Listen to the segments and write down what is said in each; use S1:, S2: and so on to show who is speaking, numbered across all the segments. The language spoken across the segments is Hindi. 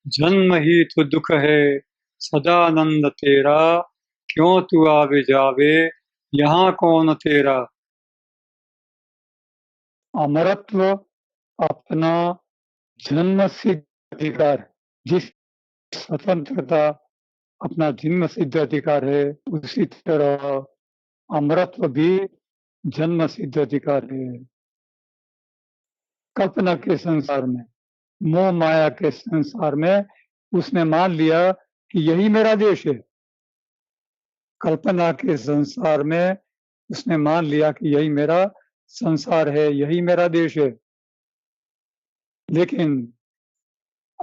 S1: जन्म ही तो दुख है सदानंद तेरा, क्यों तू आवे जावे यहाँ कौन तेरा।
S2: अमरत्व अपना जन्म सिद्ध अधिकार है। जिस स्वतंत्रता अपना जन्म सिद्ध अधिकार है, उसी तरह अमरत्व भी जन्म सिद्ध अधिकार है। कल्पना के संसार में, मोह माया के संसार में उसने मान लिया कि यही मेरा देश है। कल्पना के संसार में उसने मान लिया कि यही मेरा संसार है, यही मेरा देश है। लेकिन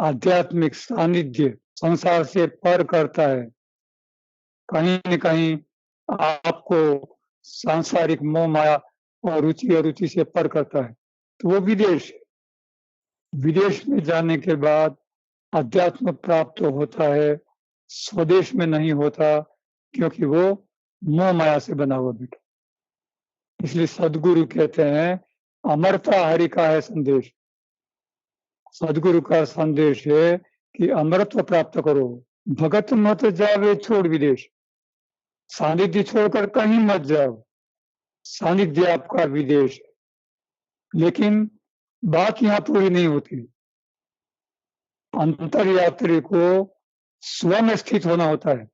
S2: आध्यात्मिक सानिध्य संसार से पर करता है। कहीं न कहीं आपको सांसारिक मोह माया और रुचि अरुचि से पर करता है, तो वो विदेश है। विदेश में जाने के बाद अध्यात्म प्राप्त होता है, स्वदेश में नहीं होता, क्योंकि वो मोह माया से बना हुआ बेटा। इसलिए सदगुरु कहते हैं, अमरता हरि का है संदेश। सदगुरु का संदेश है कि अमरत्व प्राप्त करो, भगत मत जावे छोड़ विदेश। सानिध्य छोड़कर कहीं मत जाओ, सानिध्य आपका विदेश है। लेकिन बात यहाँ पूरी नहीं होती। अंतर यात्री को स्व में स्थित होना होता है।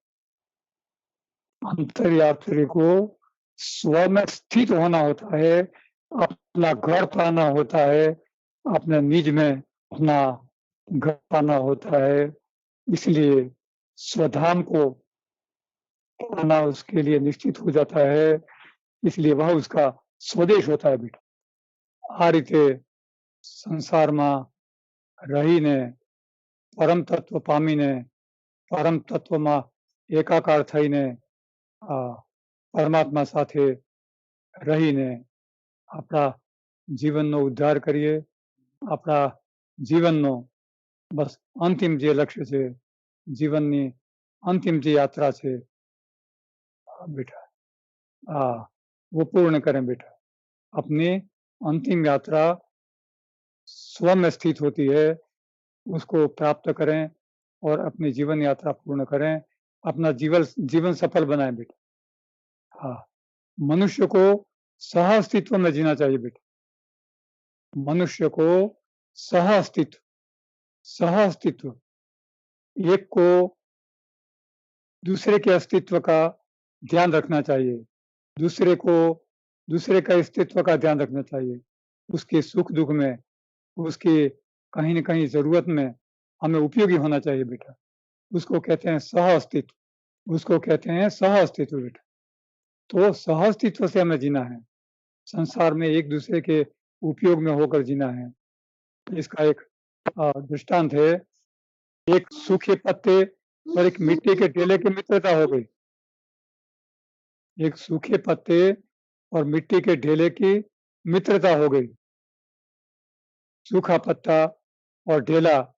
S2: अंतर यात्री को स्व में स्थित होना होता है, अपना घर पाना होता है, अपने निज में अपना घर पाना होता है। इसलिए स्वधाम को पाना उसके लिए निश्चित हो जाता है, इसलिए वह उसका स्वदेश होता है बेटा। आ रीते संसाરમાં રહીને પરમ તત્વ પામીને પરમ તત્વમાં એકાકાર થઈને પરમાત્મા સાથે રહીને આપણા જીવનનો ઉદ્ધાર કરીએ। આપણા જીવનનો બસ અંતિમ જે લક્ષ્ય છે, જીવનની અંતિમ જે યાત્રા છે बेटा, वो पूर्ण करें बेटा। अपनी अंतिम यात्रा स्व में स्थित होती है, उसको प्राप्त करें और अपनी जीवन यात्रा पूर्ण करें, अपना जीवन सफल बनाएं बेटा। हाँ, मनुष्य को सह अस्तित्व में जीना चाहिए बेटा। मनुष्य को सह अस्तित्व एक को दूसरे के अस्तित्व का ध्यान रखना चाहिए, दूसरे का अस्तित्व का ध्यान रखना चाहिए। उसके सुख दुख में, उसके कहीं न कहीं ज़रूरत में हमें उपयोगी होना चाहिए बेटा। उसको कहते हैं सह अस्तित्व, उसको कहते हैं सह अस्तित्व बेटा। तो सह अस्तित्व से हमें जीना है, संसार में एक दूसरे के उपयोग में होकर जीना है। इसका एक दृष्टांत है। एक सूखे पत्ते और एक मिट्टी के ढेले की मित्रता हो गई। एक सूखे पत्ते और मिट्टी के ढेले की मित्रता हो गई। सूखा पत्ता और ढेला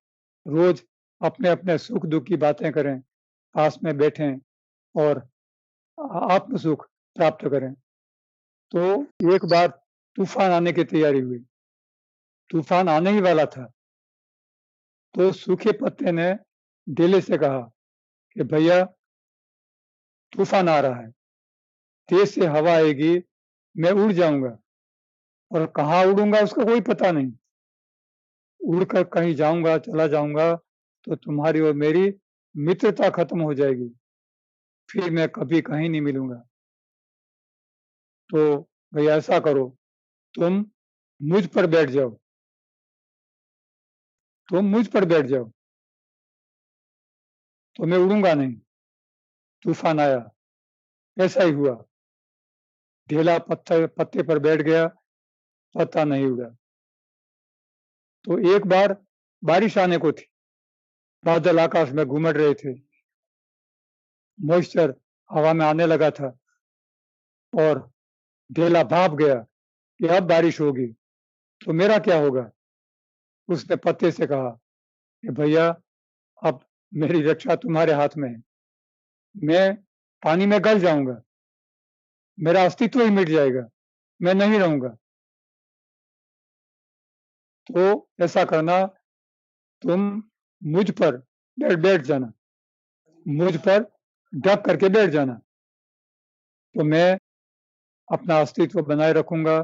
S2: रोज अपने-अपने सुख दुख की बातें करें, पास में बैठें और आत्म सुख प्राप्त करें। तो एक बार तूफान आने की तैयारी हुई। तूफान आने ही वाला था। तो सूखे पत्ते ने ढेले से कहा कि भैया तूफान आ रहा है, तेज से हवा आएगी, मैं उड़ जाऊंगा और कहाँ उड़ूंगा उसका कोई पता नहीं। उड़कर कहीं जाऊंगा, चला जाऊंगा तो तुम्हारी और मेरी मित्रता खत्म हो जाएगी, फिर मैं कभी कहीं नहीं मिलूंगा। तो भैया ऐसा करो, तुम मुझ पर बैठ जाओ, तुम मुझ पर बैठ जाओ, तो मैं उड़ूंगा नहीं। तूफान आया, ऐसा ही हुआ। ढेला पत्ते पर बैठ गया, पत्ता नहीं उड़ा। तो एक बार बारिश आने को थी, बादल आकाश में घूमड़ रहे थे, मॉइस्चर हवा में आने लगा था और ढेला भाप गया कि अब बारिश होगी, तो मेरा क्या होगा। उसने पत्ते से कहा कि भैया अब मेरी रक्षा तुम्हारे हाथ में है, मैं पानी में गल जाऊंगा, मेरा अस्तित्व ही मिट जाएगा, मैं नहीं रहूंगा। तो ऐसा करना, तुम मुझ पर बैठ जाना, मुझ पर ढक करके बैठ जाना, तो मैं अपना अस्तित्व बनाए रखूंगा,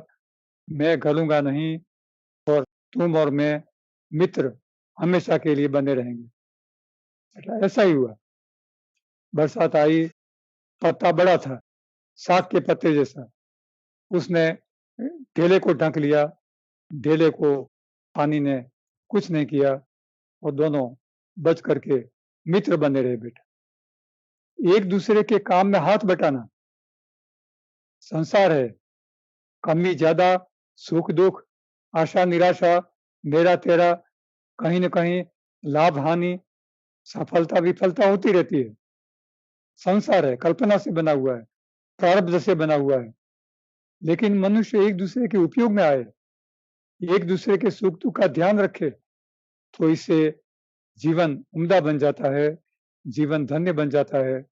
S2: मैं गलूंगा नहीं और तुम और मैं मित्र हमेशा के लिए बने रहेंगे। बेटा ऐसा ही हुआ। बरसात आई, पत्ता बड़ा था, साग के पत्ते जैसा। उसने ढेले को ढक लिया, ढेले को पानी ने कुछ नहीं किया और दोनों बच करके मित्र बने रहे। बेटा एक दूसरे के काम में हाथ बटाना संसार है। कमी ज्यादा, सुख दुख, आशा निराशा, मेरा तेरा, कहीं न कहीं लाभ हानि, सफलता विफलता होती रहती है। संसार है, कल्पना से बना हुआ है, प्रारब्ध से बना हुआ है। लेकिन मनुष्य एक दूसरे के उपयोग में आए, एक दूसरे के सुख दुख का ध्यान रखे, तो इससे जीवन उम्दा बन जाता है, जीवन धन्य बन जाता है।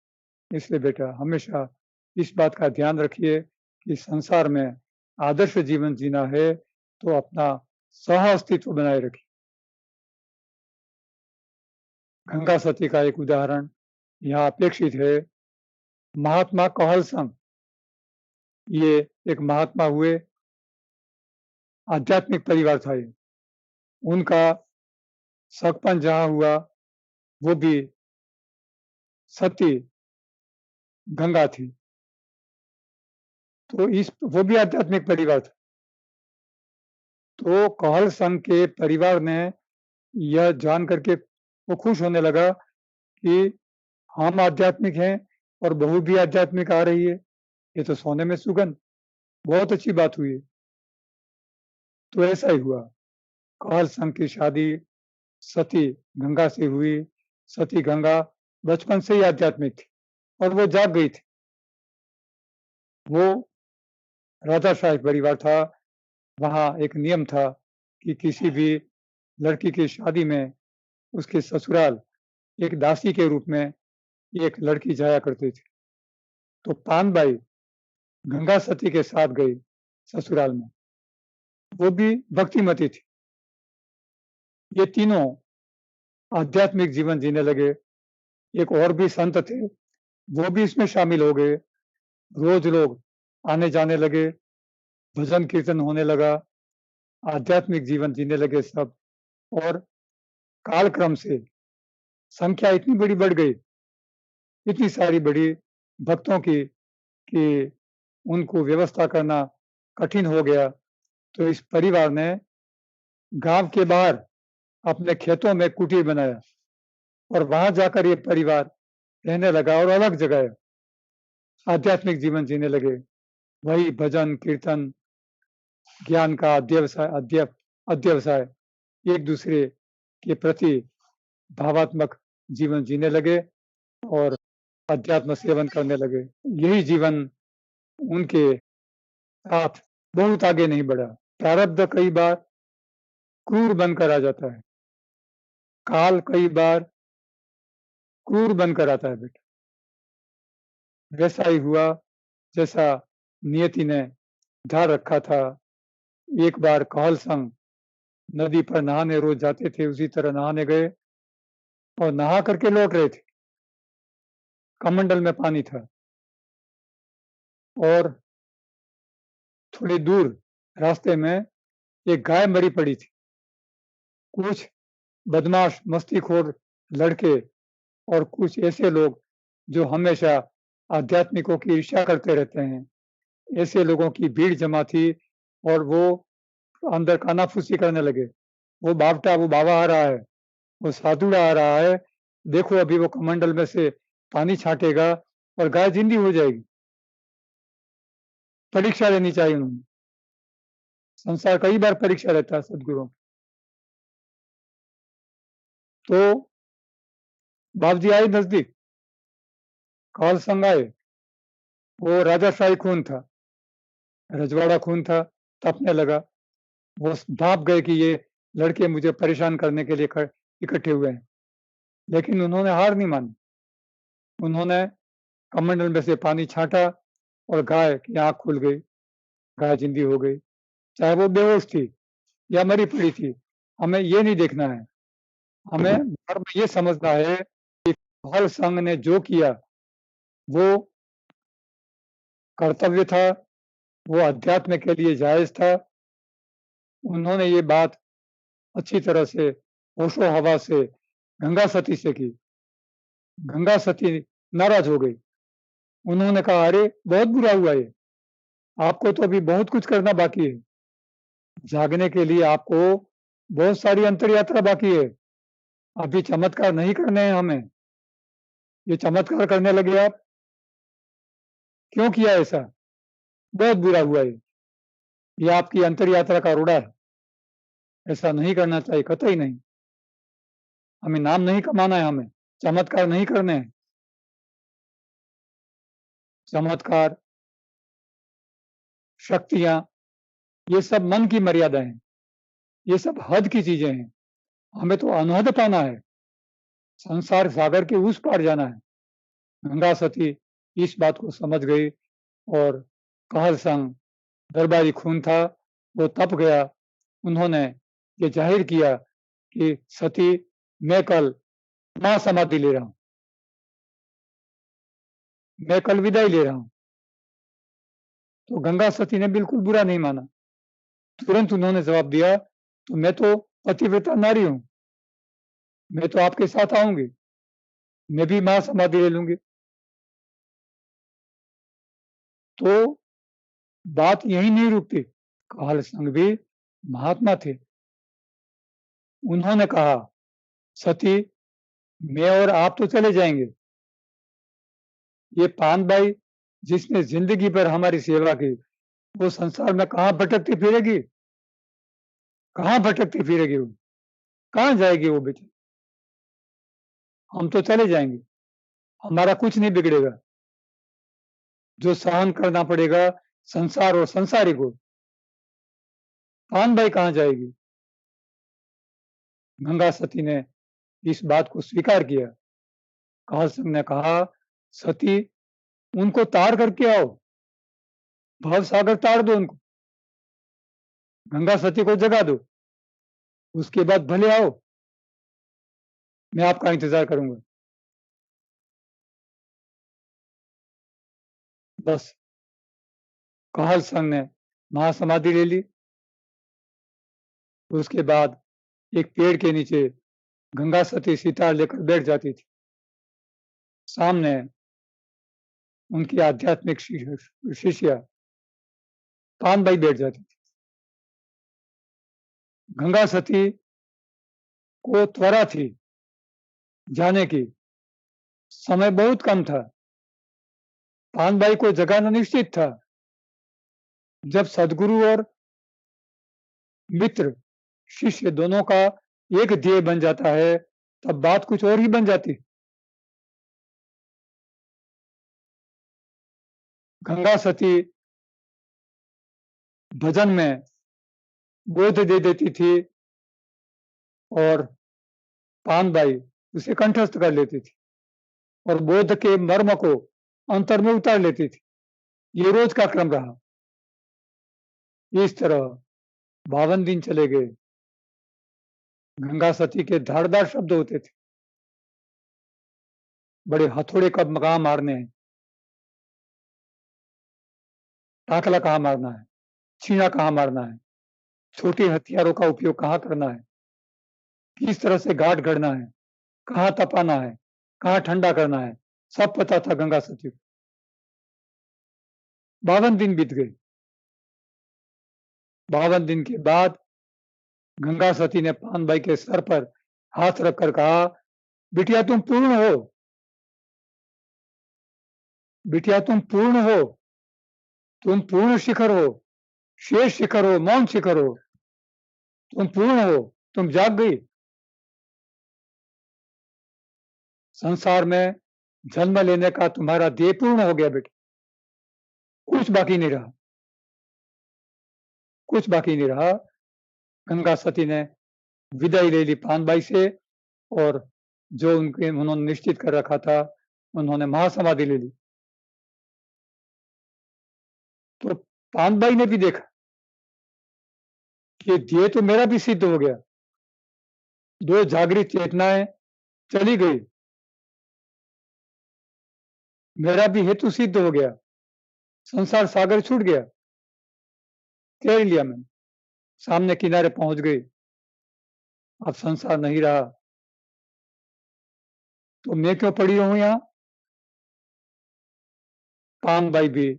S2: इसलिए बेटा हमेशा इस बात का ध्यान रखिए कि संसार में आदर्श जीवन जीना है तो अपना सह अस्तित्व बनाए रखिए। गंगा सती का एक उदाहरण यहाँ अपेक्षित है। महात्मा कौहल संघ, ये एक महात्मा हुए, आध्यात्मिक परिवार था ये। उनका सगपन जहाँ हुआ वो भी सती गंगा थी, तो इस वो भी आध्यात्मिक परिवार था। तो कौहल संघ के परिवार ने यह जान करके वो खुश होने लगा कि हम आध्यात्मिक हैं और बहू भी आध्यात्मिक आ रही है, ये तो सोने में सुगंध, बहुत अच्छी बात हुई। तो ऐसा ही हुआ, कौहल संघ की शादी सती गंगा से हुई। सती गंगा बचपन से ही आध्यात्मिक थी और वो जाग गई थी। वो राजाशाही परिवार था, वहाँ एक नियम था कि किसी भी लड़की की शादी में उसके ससुराल एक दासी के रूप में एक लड़की जाया करती थी। तो पानबाई गंगा सती के साथ गई ससुराल में, वो भी भक्तिमती थी। ये तीनों आध्यात्मिक जीवन जीने लगे। एक और भी संत थे, वो भी इसमें शामिल हो गए। रोज लोग आने जाने लगे, भजन कीर्तन होने लगा, आध्यात्मिक जीवन जीने लगे सब। और कालक्रम से संख्या इतनी बड़ी बढ़ गई, इतनी सारी बड़ी भक्तों की कि उनको व्यवस्था करना कठिन हो गया। तो इस परिवार ने गांव के बाहर अपने खेतों में कुटीर बनाया और वहां जाकर ये परिवार रहने लगा और अलग जगह आध्यात्मिक जीवन जीने लगे। वही भजन कीर्तन, ज्ञान का अध्यवसाय, एक दूसरे के प्रति भावात्मक जीवन जीने लगे और अध्यात्म सेवन करने लगे। यही जीवन उनके साथ बहुत आगे नहीं बढ़ा। प्रारब्ध कई बार क्रूर बनकर आ जाता है, काल कई बार क्रूर बनकर आता है। बेटा वैसा ही हुआ जैसा नियति ने धार रखा था। एक बार कौहल संघ नदी पर नहाने रोज जाते थे, उसी तरह नहाने गए और नहा करके लौट रहे थे। कमंडल में पानी था और थोड़ी दूर रास्ते में एक गाय मरी पड़ी थी। कुछ बदमाश मस्तीखोर लड़के और कुछ ऐसे लोग जो हमेशा आध्यात्मिकों की ईर्ष्या करते रहते हैं, ऐसे लोगों की भीड़ जमा थी और वो अंदर कानाफूसी करने लगे। वो बावटा, वो बाबा आ रहा है, वो साधुड़ा आ रहा है, देखो अभी वो कमंडल में से पानी छाटेगा और गाय जिंदी हो जाएगी। परीक्षा लेनी चाहिए उन्होंने। संसार कई बार परीक्षा लेता है सदगुरुओं। तो बाबूजी आए नजदीक, कौहल संघ आए, वो राजाशाही खून था, रजवाड़ा खून था, तपने लगा। वो भाप गए कि ये लड़के मुझे परेशान करने के लिए इकट्ठे हुए हैं, लेकिन उन्होंने हार नहीं मानी। उन्होंने कमंडल में से पानी छाटा और गाय की आंख खुल गई, गाय जिंदी हो गई। चाहे वो बेहोश थी या मरी पड़ी थी, हमें ये नहीं देखना है, हमें धर्म ये समझना है कि हर संघ ने जो किया वो कर्तव्य था, वो अध्यात्म के लिए जायज था। उन्होंने ये बात अच्छी तरह से होशो हवा से गंगा सती से की। गंगा सती नाराज हो गई। उन्होंने कहा, अरे बहुत बुरा हुआ ये, आपको तो अभी बहुत कुछ करना बाकी है। जागने के लिए आपको बहुत सारी अंतर यात्रा बाकी है। अभी चमत्कार नहीं करने हैं हमें। ये चमत्कार करने लगे आप, क्यों किया ऐसा? बहुत बुरा हुआ ये आपकी अंतर यात्रा का रुड़ा है। ऐसा नहीं करना चाहिए, कतई नहीं। हमें नाम नहीं कमाना है, हमें चमत्कार नहीं करने हैं। चमत्कार, शक्तियां, ये सब मन की मर्यादा है, ये सब हद की चीजें हैं। हमें तो अनहद पाना है, संसार सागर के उस पार जाना है। गंगा सती इस बात को समझ गई और कहल संग दरबारी खून था, वो तप गया। उन्होंने ये जाहिर किया कि सती, मैं कल महासमाधि ले रहा हूं, मैं कल विदाई ले रहा हूं। तो गंगा सती ने बिल्कुल बुरा नहीं माना। तुरंत उन्होंने जवाब दिया, तो मैं तो पतिव्रता नारी हूं, मैं तो आपके साथ आऊंगी, मैं भी महासमाधि ले लूंगी। तो बात यही नहीं रुकती। काल संग भी महात्मा थे। उन्होंने कहा, सती, मैं और आप तो चले जाएंगे, ये पानबाई जिसने जिंदगी भर हमारी सेवा की, वो संसार में कहां भटकती फिरेगी? कहां भटकती फिरेगी वो? कहां जाएगी वो बेटी? हम तो चले जाएंगे, हमारा कुछ नहीं बिगड़ेगा। जो सहन करना पड़ेगा संसार और संसारी को, पानबाई कहां जाएगी? गंगा सती ने इस बात को स्वीकार किया। काल सिंह ने कहा, सती, उनको तार करके आओ, भव सागर तार दो उनको, गंगा सती को जगा दो, उसके बाद भले आओ, मैं आपका इंतजार करूंगा। बस काहल संघ ने महासमाधि ले ली। उसके बाद एक पेड़ के नीचे गंगा सती सितार लेकर बैठ जाती थी। सामने उनकी आध्यात्मिक शिष्या पानबाई बैठ जाती थी। गंगा सती को त्वरा थी जाने की, समय बहुत कम था। पानबाई को जगाना निश्चित था। जब सदगुरु और मित्र, शिष्य दोनों का एक ध्येय बन जाता है, तब बात कुछ और ही बन जाती। गंगा सती भजन में बोध दे देती थी और पानबाई उसे कंठस्थ कर लेती थी और बोध के मर्म को अंतर में उतार लेती थी। ये रोज का क्रम रहा। इस तरह 52 दिन चले गए। गंगा सती के धारदार शब्द होते थे, बड़े हथौड़े कब कहाँ मारने हैं, टाकला कहाँ मारना है, छीना कहाँ मारना है, छोटे हथियारों का उपयोग कहाँ करना है, किस तरह से घाट गढ़ना है, कहाँ तपाना है, कहाँ ठंडा करना है, सब पता था गंगा सती को। 52 दिन बीत गए। 52 दिन के बाद गंगा सती ने पानबाई के सर पर हाथ रखकर कहा, बिटिया तुम पूर्ण हो, बिटिया तुम पूर्ण हो, तुम पूर्ण शिखर हो, शेष शिखर हो, मौन शिखर हो, तुम पूर्ण हो, तुम जाग गई। संसार में जन्म लेने का तुम्हारा देह पूर्ण हो गया बेटा, कुछ बाकी नहीं रहा, कुछ बाकी नहीं रहा। गंगा सती ने विदाई ले ली पानबाई से और जो उन्होंने निश्चित कर रखा था, उन्होंने महासमाधि ले ली। तो पानबाई ने भी देखा कि ये तो मेरा भी सिद्ध हो गया। दो जागृत चेतनाएं चली गई, मेरा भी हेतु सिद्ध हो गया, संसार सागर छूट गया, तैर लिया मैंने, सामने किनारे पहुंच गई, अब संसार नहीं रहा, तो मैं क्यों पड़ी रहूं यहां? कामबाई भी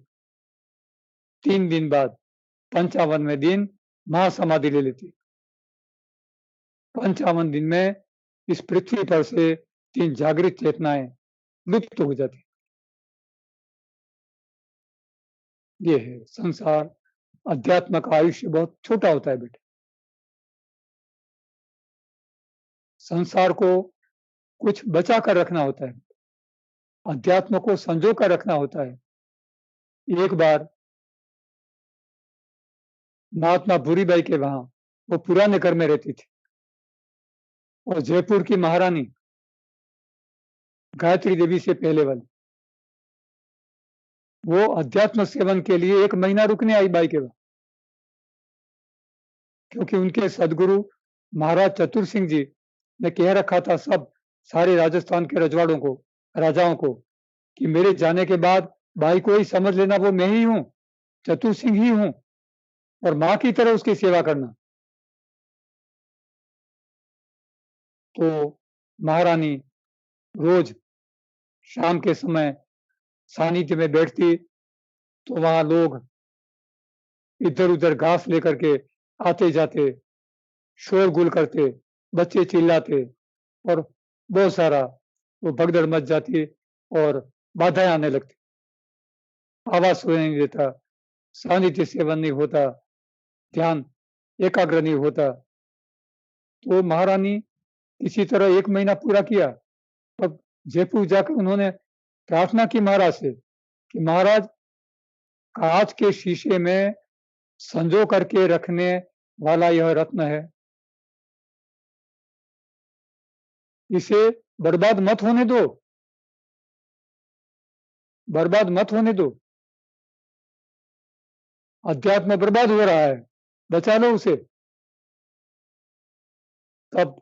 S2: 3 दिन बाद 55वें दिन महासमाधि ले लेती। 55 दिन में इस पृथ्वी पर से 3 जागृत चेतनाएं लुप्त हो जाती। ये है संसार। अध्यात्म का आयुष्य बहुत छोटा होता है बेटे। संसार को कुछ बचा कर रखना होता है, अध्यात्म को संजो कर रखना होता है। एक बार महात्मा भूरीबाई के वहां, वो पुराने घर में रहती थी, और जयपुर की महारानी गायत्री देवी से पहले वाली, वो अध्यात्म सेवन के लिए 1 महीना रुकने आई बाई के वहां, क्योंकि उनके सदगुरु महाराज चतुर सिंह जी ने कह रखा था सब सारे राजस्थान के रजवाड़ों को, राजाओं को, कि मेरे जाने के बाद भाई को ही समझ लेना वो मैं ही हूं, चतुर सिंह ही हूं, और मां की तरह उसकी सेवा करना। तो महारानी रोज शाम के समय सानिध्य में बैठती, तो वहां लोग इधर उधर घास लेकर के आते जाते, शोरगुल करते, बच्चे चिल्लाते, और बहुत सारा वो भगदड़ मच जाती और बाधाएं आने लगती। आवाज सुनाई नहीं देता, सानिध्य सेवन नहीं होता, ध्यान एकाग्र नहीं होता। तो महारानी इसी तरह 1 महीना पूरा किया। तब जयपुर जाकर उन्होंने प्रार्थना की महाराज से कि महाराज, कांच के शीशे में संजो करके रखने वाला यह रत्न है, इसे बर्बाद मत होने दो, बर्बाद मत होने दो। अध्यात्म बर्बाद हो रहा है, बचा लो उसे। तब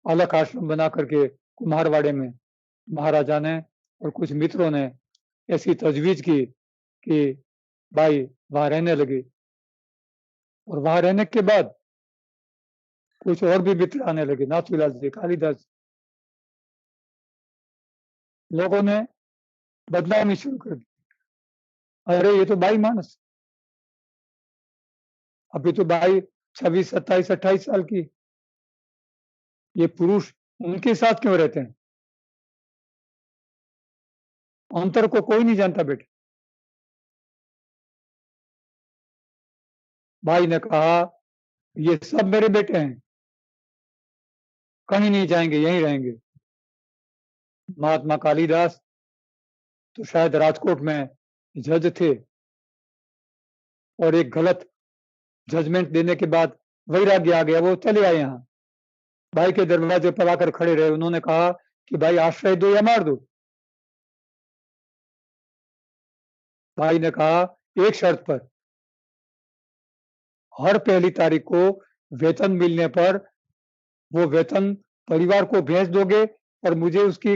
S2: अलग आश्रम बना करके कुम्हारवाड़े में महाराजा ने और कुछ मित्रों ने ऐसी तजवीज की कि भाई वहां रहने लगे, और वहां रहने के बाद कुछ और भी मित्र आने लगे, नाथूलाल जी, कालिदास। लोगों ने बदनामी शुरू कर दी, अरे ये तो बाई मानस, अभी तो बाई 26, 27, 28 साल की, ये पुरुष उनके साथ क्यों रहते हैं? अंतर को कोई नहीं जानता बेटे। भाई ने कहा ये सब मेरे बेटे हैं, कहीं नहीं जाएंगे, यहीं रहेंगे। महात्मा कालिदास तो शायद राजकोट में जज थे, और एक गलत जजमेंट देने के बाद वैराग्य आ गया, वो चले आए यहाँ। भाई के दरवाजे पर आकर खड़े रहे, उन्होंने कहा कि भाई आश्रय दो या मार दो। भाई ने कहा एक शर्त पर, हर पहली तारीख को वेतन मिलने पर वो वेतन परिवार को भेज दोगे और मुझे उसकी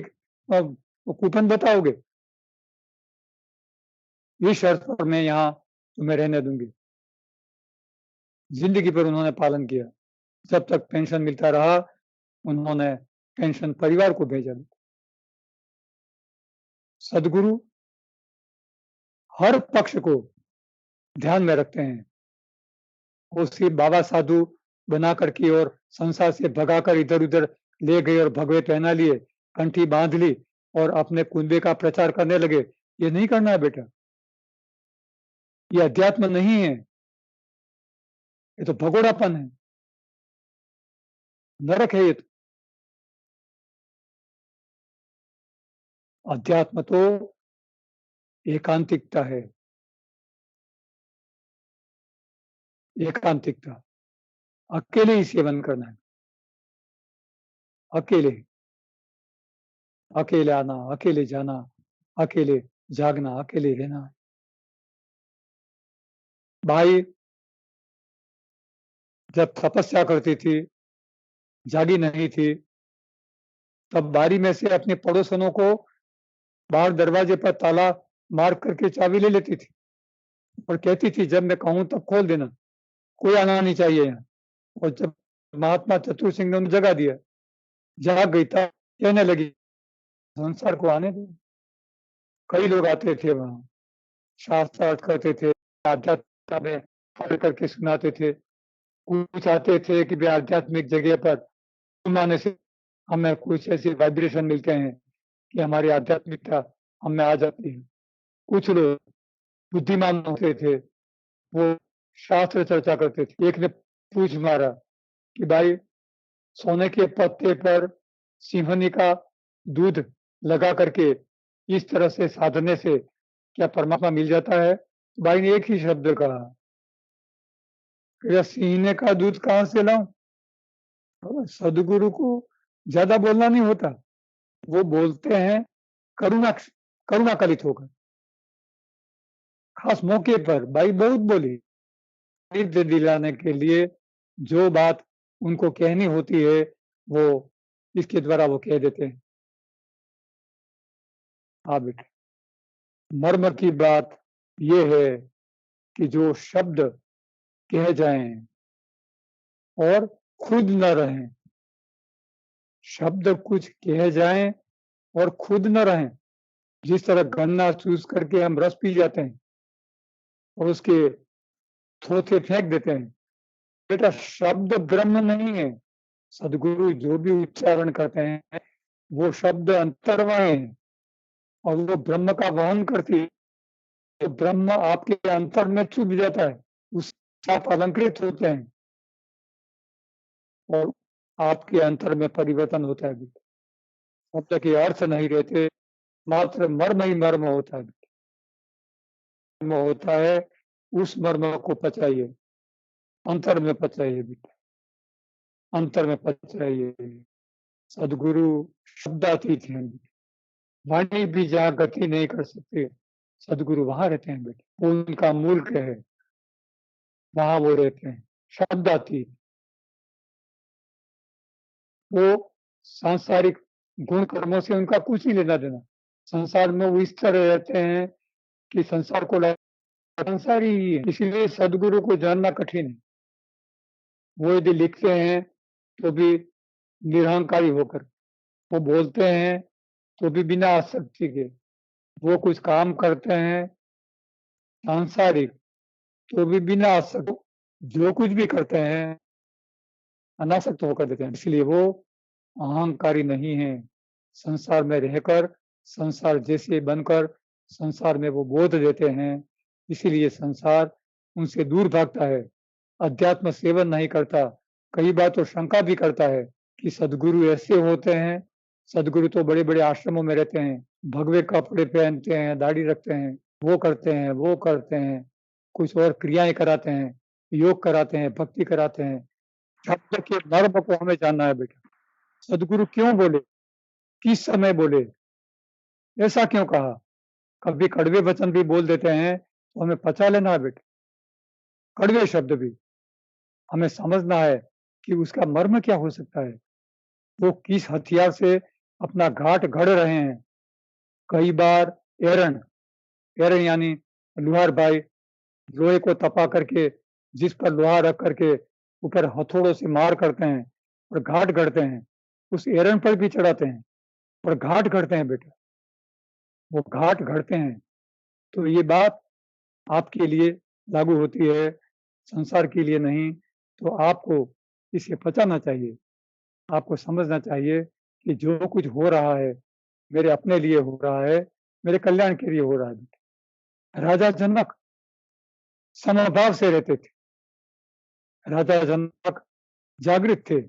S2: कूपन बताओगे, इस शर्त पर मैं यहाँ तुम्हें रहने दूंगी। जिंदगी भर उन्होंने पालन किया, जब तक पेंशन मिलता रहा उन्होंने पेंशन परिवार को भेजा। सदगुरु हर पक्ष को ध्यान में रखते हैं, वो सिर्फ बाबा साधु बना करके और संसार से भगाकर इधर उधर ले गए और भगवे पहना लिए, कंठी बांध ली और अपने कुंबे का प्रचार करने लगे। ये नहीं करना है बेटा, ये अध्यात्म नहीं है, ये तो भगोड़ापन है, नरक है ये तो। अध्यात्म तो एकांतिकता है, एकांतिकता, अकेले ही सेवन करना है, अकेले, अकेले आना, अकेले जाना, अकेले जागना, अकेले रहना। भाई जब तपस्या करती थी जागी नहीं थी, तब बारी में से अपने पड़ोसनों को बाहर दरवाजे पर ताला मार करके चाबी ले लेती थी और कहती थी जब मैं कहूं तब खोल देना, कोई आना नहीं चाहिए यहाँ। और जब महात्मा चतुर सिंह ने उन्हें जगा दिया, जाग गई तब कहने लगी संसार को आने दो। कई लोग आते थे वहां, शास्त्र अर्थ करते थे, आध्यात्म में पढ़ करके सुनाते थे। कुछ आते थे कि भी आध्यात्मिक जगह पर सुनाने से हमें कुछ ऐसे वाइब्रेशन मिलते हैं कि हमारी आध्यात्मिकता हमें आ जाती है। कुछ लोग बुद्धिमान होते थे, वो शास्त्र चर्चा करते थे। एक ने पूछ मारा कि भाई सोने के पत्ते पर सिंहनी का दूध लगा करके इस तरह से साधने से क्या परमात्मा मिल जाता है? भाई ने एक ही शब्द कहा, सीने का दूध कहाँ से लाऊं? सदगुरु को ज्यादा बोलना नहीं होता, वो बोलते हैं करुणा करुणा कलित होकर। खास मौके पर भाई बहुत बोली, सिद्ध दिलाने के लिए जो बात उनको कहनी होती है वो इसके द्वारा वो कह देते हैं। हाँ बेटे, मर्म की बात ये है कि जो शब्द कह जाएं और खुद न रहें, शब्द कुछ कह जाएं और खुद न रहें। जिस तरह गन्ना चूस करके हम रस पी जाते हैं और उसके थोथे फेंक देते हैं, बेटा शब्द ब्रह्म नहीं है। सदगुरु जो भी उच्चारण करते हैं वो शब्द अंतर्वाणी है और वो ब्रह्म का वहन करती है। तो ब्रह्म आपके अंतर में छुप जाता है, उससे आप अलंकृत होते हैं और आपके अंतर में परिवर्तन होता है। शब्द के अर्थ नहीं रहते, मात्र मर्म ही मर्म होता है। मर्म होता है, उस मर्म को पचाइए, अंतर में पचाइए बेटा, अंतर में पचाइए। सदगुरु शब्दातीत हैं, वाणी भी जहाँ गति नहीं कर सकते सदगुरु वहां रहते हैं बेटे, वो उनका मुल्क है, वहां वो रहते हैं शब्दातीत। वो सांसारिक गुण कर्मों से उनका कुछ नहीं लेना देना। संसार में वो इस तरह रहते हैं कि संसार को संसारी ही है, इसीलिए सदगुरु को जानना कठिन है। वो यदि लिखते हैं तो भी निरहंकारी होकर, वो बोलते हैं तो भी बिना आसक्ति के, वो कुछ काम करते हैं सांसारिक तो भी बिना आसक्त, जो कुछ भी करते हैं अनासक्त होकर देते हैं। इसलिए वो अहंकारी नहीं है। संसार में रहकर, संसार जैसे बनकर संसार में वो बोध देते हैं, इसीलिए संसार उनसे दूर भागता है, अध्यात्म सेवन नहीं करता। कई बार तो शंका भी करता है कि सदगुरु ऐसे होते हैं, सदगुरु तो बड़े बड़े आश्रमों में रहते हैं, भगवे कपड़े पहनते हैं, दाढ़ी रखते हैं, वो करते हैं वो करते हैं, कुछ और क्रियाएं कराते हैं, योग कराते हैं, भक्ति कराते हैं। शब्द के मर्म को हमें जानना है बेटा। सदगुरु क्यों बोले, किस समय बोले, ऐसा क्यों कहा? कभी कड़वे वचन भी बोल देते हैं तो हमें पचा लेना है बेटा, कड़वे शब्द भी हमें समझना है कि उसका मर्म क्या हो सकता है, वो किस हथियार से अपना घाट घड़ रहे हैं। कई बार एरन, एरन यानी लुहार भाई लोहे को तपा करके जिस पर लोहा रख करके ऊपर हथौड़ों से मार करते हैं और घाट गढ़ते हैं, उस एरन पर भी चढ़ाते हैं और घाट गढ़ते हैं बेटा, वो घाट गढ़ते हैं। तो ये बात आपके लिए लागू होती है, संसार के लिए नहीं। तो आपको इसे पचाना चाहिए, आपको समझना चाहिए कि जो कुछ हो रहा है मेरे अपने लिए हो रहा है, मेरे कल्याण के लिए हो रहा है। राजा जनक समभाव से रहते थे, राजा जनक जागृत थे,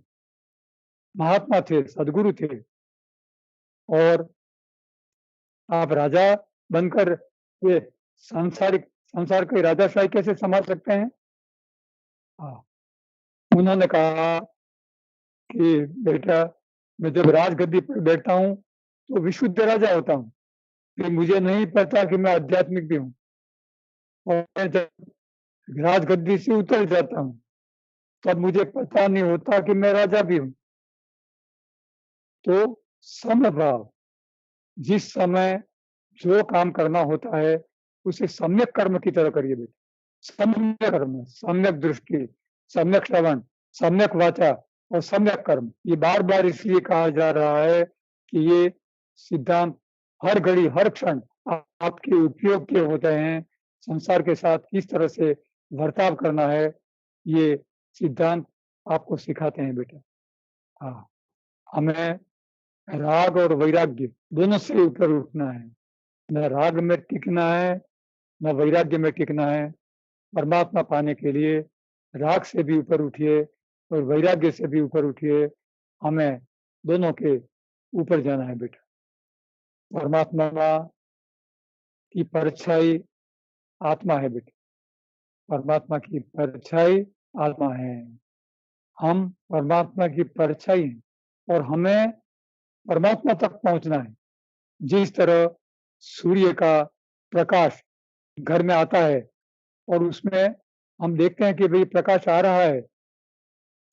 S2: महात्मा थे, सदगुरु थे, और आप राजा बनकर ये संसार के राजाशाही कैसे संभाल सकते हैं? हाँ, उन्होंने कहा कि बेटा मैं जब राजगद्दी पर बैठता हूँ तो विशुद्ध राजा होता हूँ, फिर मुझे नहीं पता कि मैं आध्यात्मिक भी हूँ, और मैं जब राजगद्दी से उतर जाता हूँ तब मुझे पता नहीं होता कि मैं राजा भी हूँ। तो समभाव, जिस समय जो काम करना होता है उसे सम्यक कर्म की तरह करिए बेटा। सम्यक कर्म, सम्यक दृष्टि, सम्यक श्रवण, सम्यक वाचा और सम्यक कर्म। ये बार-बार इसलिए कहा जा रहा है कि ये सिद्धांत हर घड़ी, हर क्षण आपके उपयोग के होते हैं। संसार के साथ किस तरह से बर्ताव करना है, ये सिद्धांत आपको सिखाते हैं बेटा। हाँ, हमें राग और वैराग्य दोनों से ऊपर उठना है। न राग में टिकना है, न वैराग्य में टिकना है। परमात्मा पाने के लिए राग से भी ऊपर उठिए और वैराग्य से भी ऊपर उठिए। हमें दोनों के ऊपर जाना है बेटा। परमात्मा की परछाई आत्मा है बेटा। परमात्मा की परछाई आत्मा है। हम परमात्मा की परछाई हैं और हमें परमात्मा तक पहुंचना है। जिस तरह सूर्य का प्रकाश घर में आता है और उसमें हम देखते हैं कि भाई प्रकाश आ रहा है,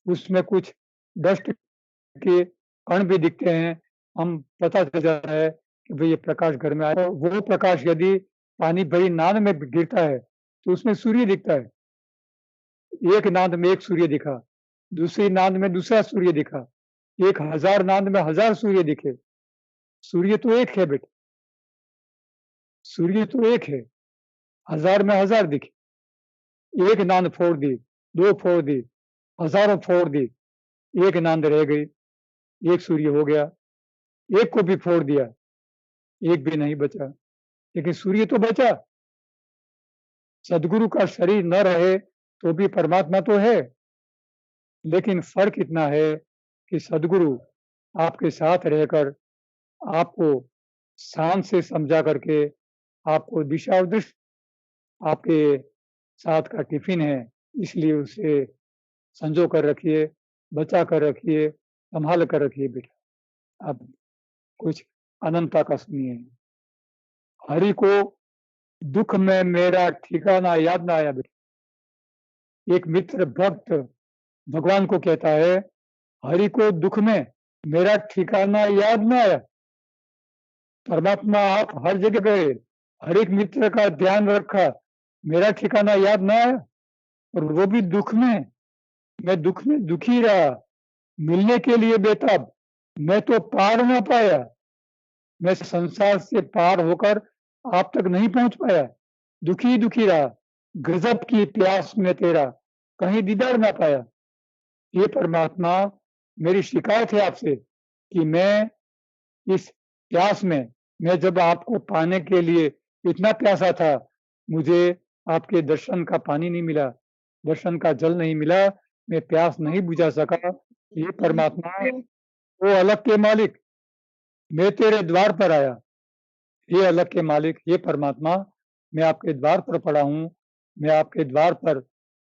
S2: उसमें कुछ डस्ट के कण भी दिखते हैं, हम पता चल जाता है कि भाई ये प्रकाश घर में आया। वो प्रकाश यदि पानी भरी नाद में गिरता है तो उसमें सूर्य दिखता है। एक नाद में एक सूर्य दिखा, दूसरी नाद में दूसरा सूर्य दिखा, 1000 नाद में 1000 सूर्य दिखे। सूर्य तो एक है बेटा, सूर्य तो एक है, 1000 में 1000 दिखे। एक नांद फोड़ दी, 2 फोड़ दी, हज़ारों फोड़ दी, एक नांद रह गई, एक सूर्य हो गया। एक को भी फोड़ दिया, एक भी नहीं बचा, लेकिन सूर्य तो बचा। सद्गुरु का शरीर न रहे तो भी परमात्मा तो है, लेकिन फ़र्क इतना है कि सद्गुरु आपके साथ रहकर आपको शांत से समझा करके आपको दिशा और आपके साथ का टिफ़िन है, इसलिए उसे संजो कर रखिए, बचा कर रखिए, सँभाल कर रखिए बेटा। अब कुछ अनंता का सुनिए। हरि को दुःख में मेरा ठिकाना याद ना आया बेटा। एक मित्र भक्त भगवान को कहता है, हरि को दुःख में मेरा ठिकाना याद ना आया। परमात्मा आप हर जगह गए, हर एक मित्र का ध्यान रखा, मेरा ठिकाना याद ना आया और वो भी दुःख में। मैं दुःख में दुखी रहा, मिलने के लिए बेताब, मैं तो पार ना पाया। मैं संसार से पार होकर आप तक नहीं पहुंच पाया, दुखी दुखी रहा। गजब की प्यास में तेरा कहीं दीदार ना पाया। ये परमात्मा, मेरी शिकायत है आपसे कि मैं इस प्यास में, मैं जब आपको पाने के लिए इतना प्यासा था, मुझे आपके दर्शन का पानी नहीं मिला, दर्शन का जल नहीं मिला, मैं प्यास नहीं बुझा सका। ये परमात्मा, वो अलग के मालिक, मैं तेरे द्वार पर आया। हे अलग के मालिक, हे परमात्मा, मैं आपके द्वार पर पड़ा हूँ, मैं आपके द्वार पर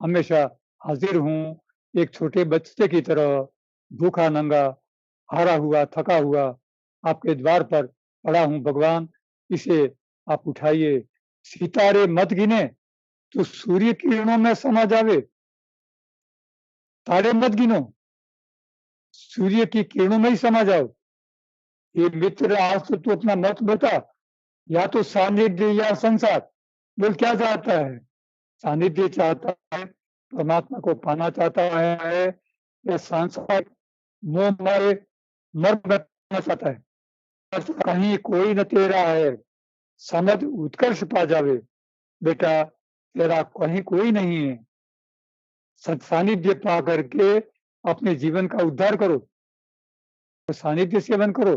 S2: हमेशा हाजिर हूँ, एक छोटे बच्चे की तरह, भूखा नंगा, हारा हुआ, थका हुआ, आपके द्वार पर पड़ा हूँ भगवान, इसे आप उठाइए। सितारे मत गिने तो सूर्य किरणों में समा जावे। तारे मत गिनो, सूर्य की किरणों में ही समा जाओ। ये मित्र, आज तो तू अपना मत बता, या तो सानिध्य या संसार। बोल क्या चाहता है? सानिध्य चाहता है, परमात्मा को पाना चाहता है, या संसार मोह मारे मर बैठना चाहता है? कहीं कोई न तेरा है, समझ उत्कर्ष पा जावे। बेटा, तेरा कहीं कोई नहीं है। सत सानिध्य पा करके अपने जीवन का उद्धार करो, तो सानिध्य सेवन करो।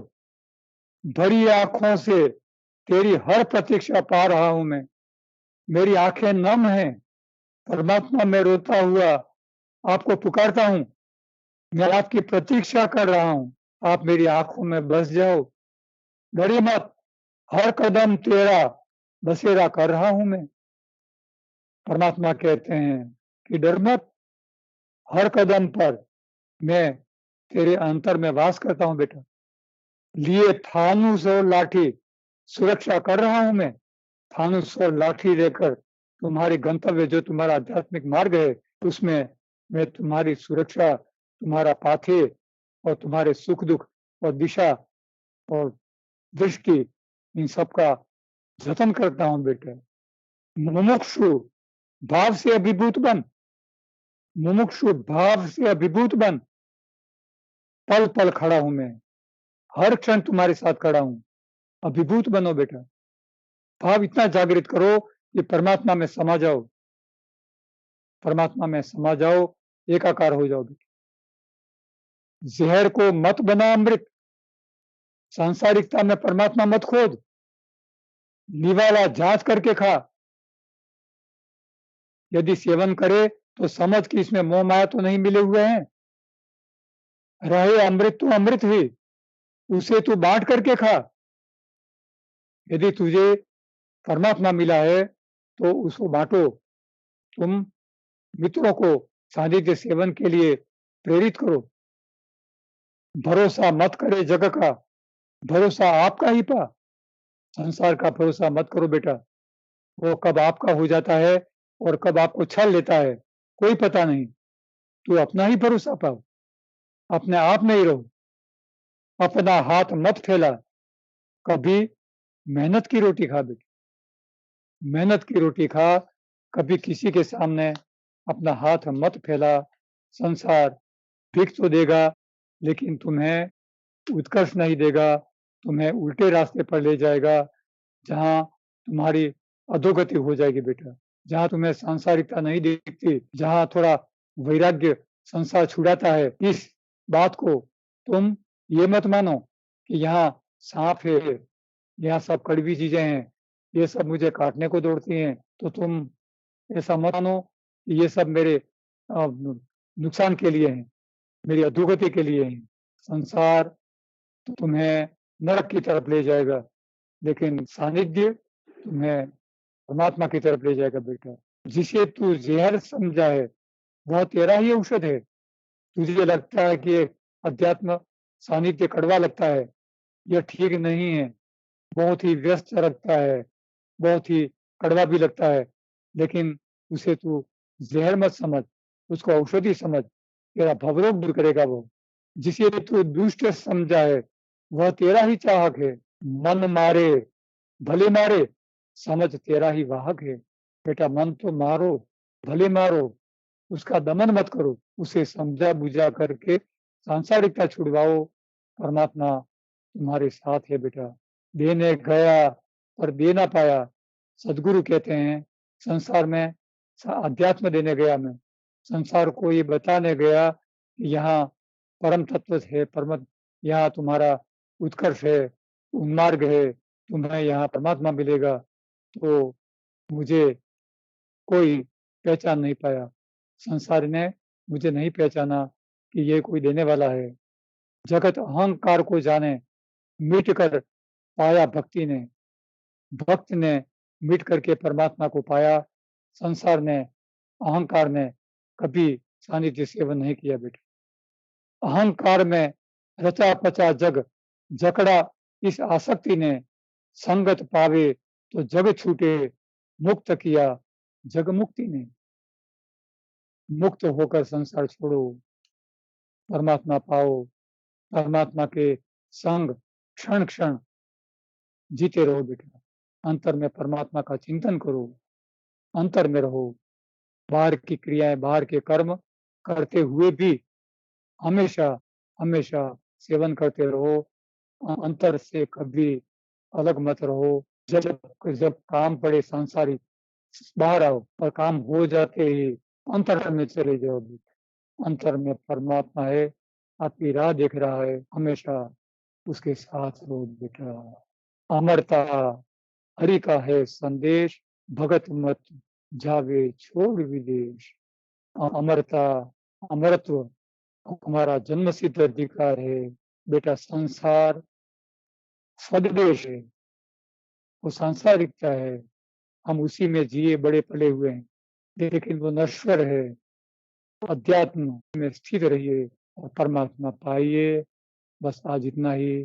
S2: भरी आंखों से तेरी हर प्रतीक्षा पा रहा हूं मैं, मेरी आंखें नम हैं। परमात्मा, मैं रोता हुआ आपको पुकारता हूं, मैं आपकी प्रतीक्षा कर रहा हूं, आप मेरी आंखों में बस जाओ। डरिए मत, हर कदम तेरा बसेरा कर रहा हूं मैं। परमात्मा कहते हैं कि डर मत, हर कदम पर मैं तेरे अंतर में वास करता हूं बेटा। लिए थानुस और लाठी सुरक्षा कर रहा हूं मैं। थानुस और लाठी लेकर तुम्हारे गंतव्य, जो तुम्हारा आध्यात्मिक मार्ग है, उसमें मैं तुम्हारी सुरक्षा, तुम्हारा पाथे और तुम्हारे सुख दुख और दिशा और दृष्टि इन सब का जतन करता हूँ बेटा। मुमुक्षु भाव से अभिभूत बन, मुमुक्षु भाव से अभिभूत बन। पल पल खड़ा हूं मैं, हर क्षण तुम्हारे साथ खड़ा हूं। अभिभूत बनो बेटा, भाव इतना जागृत करो कि परमात्मा में समा जाओ, परमात्मा में समा जाओ, एकाकार हो जाओ बेटा। जहर को मत बना अमृत, सांसारिकता में परमात्मा मत खोज, निवाला जांच करके खा। यदि सेवन करे तो समझ कि इसमें मोह माया तो नहीं मिले हुए हैं। रहे अमृत तो अमृत ही, उसे तू बांट करके खा। यदि तुझे परमात्मा मिला है तो उसको बांटो। तुम मित्रों को सानिध्य सेवन के लिए प्रेरित करो। भरोसा मत करे जग का, भरोसा आपका ही पा। संसार का भरोसा मत करो बेटा, वो कब आपका हो जाता है और कब आपको छल लेता है कोई पता नहीं। तू अपना ही भरोसा पाओ, अपने आप में ही रहो। अपना हाथ मत फैला, कभी मेहनत की रोटी खा बेटा, मेहनत की रोटी खा। कभी किसी के सामने अपना हाथ मत फैला। संसार भीख तो देगा लेकिन तुम्हें उत्कर्ष नहीं देगा, तुम्हें उल्टे रास्ते पर ले जाएगा, जहां तुम्हारी अधोगति हो जाएगी बेटा। जहां तुम्हें सांसारिकता नहीं दिखती, जहां थोड़ा वैराग्य संसार छुड़ाता है, इस बात को तुम ये मत मानो कि यहाँ सांप है, यहाँ सब कड़वी चीजें हैं, ये सब मुझे काटने को दौड़ती हैं। तो तुम ऐसा मत मानो कि ये सब मेरे नुकसान के लिए हैं, मेरी अधोगति के लिए हैं। संसार तो तुम्हें नरक की तरफ ले जाएगा, लेकिन सानिध्य तुम्हें परमात्मा की तरफ ले जाएगा बेटा। जिसे तू जहर समझा है वह तेरा ही औषध है। तुझे लगता है कि अध्यात्म सानिध्य कड़वा लगता है, यह ठीक नहीं है। बहुत ही व्यस्त लगता है, बहुत ही कड़वा भी लगता है, लेकिन उसे तू जहर मत समझ, उसको औषधि समझ। तेरा भवरोग दूर करेगा वो। जिसे तू दुष्ट समझा है वह तेरा ही चाहक है। मन मारे भले मारे, समझ तेरा ही वाहक है। बेटा मन तो मारो, भले मारो, उसका दमन मत करो, उसे समझा बुझा करके सांसारिकता छुड़वाओ। परमात्मा तुम्हारे साथ है बेटा। देने गया पर दे ना पाया। सदगुरु कहते हैं संसार में अध्यात्म देने गया मैं, संसार को ये बताने गया कि यहाँ परम तत्व है, परम यहाँ तुम्हारा उत्कर्ष है, उन्मार्ग है, तुम्हें यहाँ परमात्मा मिलेगा। तो मुझे कोई पहचान नहीं पाया, संसार ने मुझे नहीं पहचाना कि ये कोई देने वाला है। जगत अहंकार को जाने, मिट कर पाया भक्ति ने। भक्त ने मिट करके परमात्मा को पाया। संसार ने, अहंकार ने कभी सानिध्य सेवन नहीं किया बेटा। अहंकार में रचा पचा जग जकड़ा इस आसक्ति ने। संगत पावे तो जग छूटे, मुक्त किया जग मुक्ति ने। मुक्त होकर संसार छोड़ो, परमात्मा पाओ। परमात्मा के संग क्षण क्षण जीते रहो बेटा। अंतर में परमात्मा का चिंतन करो, अंतर में रहो। बाहर की क्रियाएं, बाहर के कर्म करते हुए भी हमेशा हमेशा सेवन करते रहो। अंतर से कभी अलग मत रहो। जब जब काम पड़े सांसारिक, बाहर आओ, और काम हो जाते ही अंतर में चले जाओ। अंतर में परमात्मा है, आपकी राह देख रहा है, हमेशा उसके साथ रहो बेटा। अमरता हरि का है संदेश, भगत मत जावे छोड़ विदेश। अमरता, अमरत्व हमारा जन्म सिद्ध अधिकार है बेटा। संसार स्वदेश है, वो सांसारिकता है, हम उसी में जिए बड़े पले हुए हैं, लेकिन वो नश्वर है। अध्यात्म में स्थित रहिए और परमात्मा पाइए। बस आज इतना ही।